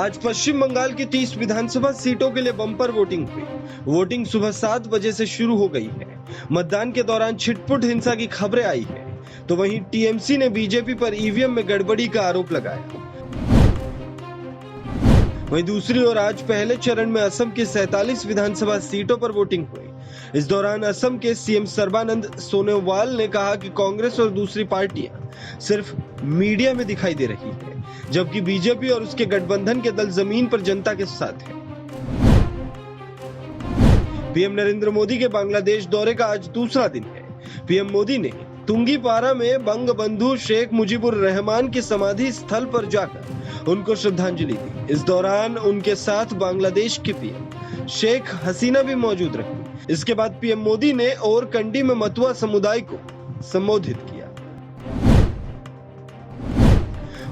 आज पश्चिम बंगाल की 30 विधानसभा सीटों के लिए बम्पर वोटिंग हुई। वोटिंग सुबह 7 बजे से शुरू हो गई है। मतदान के दौरान छिटपुट हिंसा की खबरें आई है, तो वहीं टीएमसी ने बीजेपी पर ईवीएम में गड़बड़ी का आरोप लगाया। वहीं दूसरी ओर आज पहले चरण में असम की 47 विधानसभा सीटों पर वोटिंग हुई। इस दौरान असम के सीएम सर्बानंद सोनोवाल ने कहा कि कांग्रेस और दूसरी पार्टियां सिर्फ मीडिया में दिखाई दे रही है, जबकि बीजेपी और उसके गठबंधन के दल जमीन पर जनता के साथ है। पीएम नरेंद्र मोदी के बांग्लादेश दौरे का आज दूसरा दिन है। पीएम मोदी ने तुंगीपारा में बंगबंधु शेख मुजीबुर रहमान की समाधि स्थल पर जाकर उनको श्रद्धांजलि दी। इस दौरान उनके साथ बांग्लादेश की पीएम शेख हसीना भी मौजूद रही। इसके बाद पीएम मोदी ने और कंडी में मतुआ समुदाय को संबोधित किया।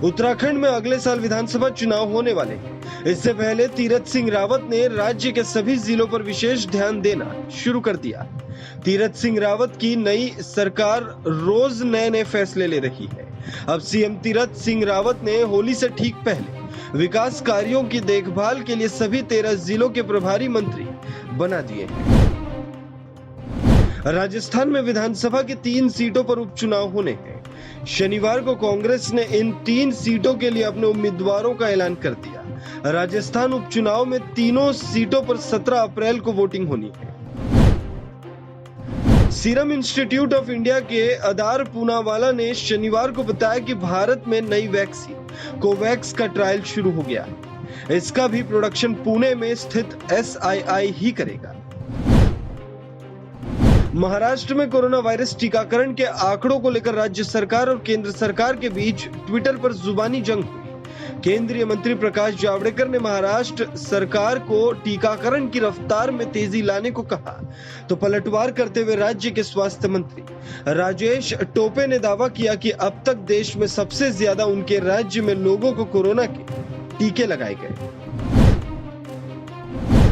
उत्तराखंड में अगले साल विधानसभा चुनाव होने वाले हैं। इससे पहले तीरथ सिंह रावत ने राज्य के सभी जिलों पर विशेष ध्यान देना शुरू कर दिया। तीरथ सिंह रावत की नई सरकार रोज नए फैसले ले रही है। अब सीएम तीरथ सिंह रावत ने होली से ठीक पहले विकास कार्यों की देखभाल के लिए सभी 13 जिलों के प्रभारी मंत्री बना दिए हैं। राजस्थान में विधानसभा की 3 सीटों पर उपचुनाव होने हैं। शनिवार को कांग्रेस ने इन 3 सीटों के लिए अपने उम्मीदवारों का ऐलान कर दिया। राजस्थान उपचुनाव में तीनों सीटों पर 17 अप्रैल को वोटिंग होनी है। सीरम इंस्टीट्यूट ऑफ इंडिया के अदार पूनावाला ने शनिवार को बताया कि भारत में नई वैक्सीन कोवैक्स का ट्रायल शुरू हो गया है। इसका भी प्रोडक्शन पुणे में स्थित SII ही करेगा। महाराष्ट्र में कोरोना वायरस टीकाकरण के आंकड़ों को लेकर राज्य सरकार और केंद्र सरकार के बीच ट्विटर पर जुबानी जंग हुई। केंद्रीय मंत्री प्रकाश जावड़ेकर ने महाराष्ट्र सरकार को टीकाकरण की रफ्तार में तेजी लाने को कहा, तो पलटवार करते हुए राज्य के स्वास्थ्य मंत्री राजेश टोपे ने दावा किया कि अब तक देश में सबसे ज्यादा उनके राज्य में लोगों को कोरोना के टीके लगाए गए।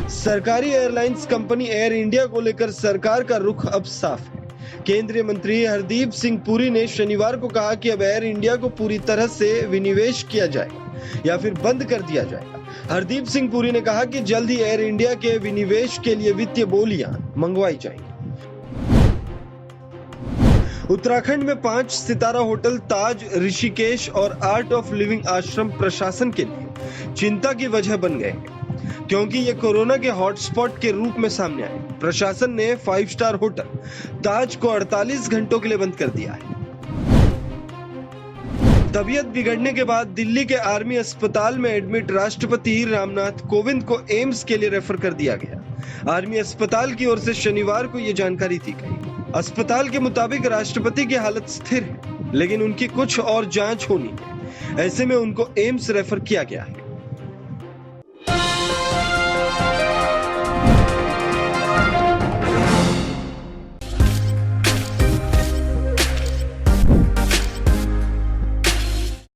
सरकारी एयरलाइंस कंपनी एयर इंडिया को लेकर सरकार का रुख अब साफ है। केंद्रीय मंत्री हरदीप सिंह पुरी ने शनिवार को कहा कि अब एयर इंडिया को पूरी तरह से विनिवेश किया जाएगा या फिर बंद कर दिया जाएगा। हरदीप सिंह पुरी ने कहा कि जल्द ही एयर इंडिया के विनिवेश के लिए वित्तीय बोलियां मंगवाई जाएंगी। उत्तराखंड में 5 सितारा होटल ताज, ऋषिकेश और आर्ट ऑफ लिविंग आश्रम प्रशासन के लिए चिंता की वजह बन गए हैं, क्योंकि ये कोरोना के हॉटस्पॉट के रूप में सामने आए। प्रशासन ने 5 स्टार होटल ताज को 48 घंटों के लिए बंद कर दिया है। तबीयत बिगड़ने के बाद दिल्ली के आर्मी अस्पताल में एडमिट राष्ट्रपति रामनाथ कोविंद को एम्स के लिए रेफर कर दिया गया। आर्मी अस्पताल की ओर से शनिवार को यह जानकारी दी गई। अस्पताल के मुताबिक राष्ट्रपति की हालत स्थिर है, लेकिन उनकी कुछ और जांच होनी है। ऐसे में उनको एम्स रेफर किया गया है।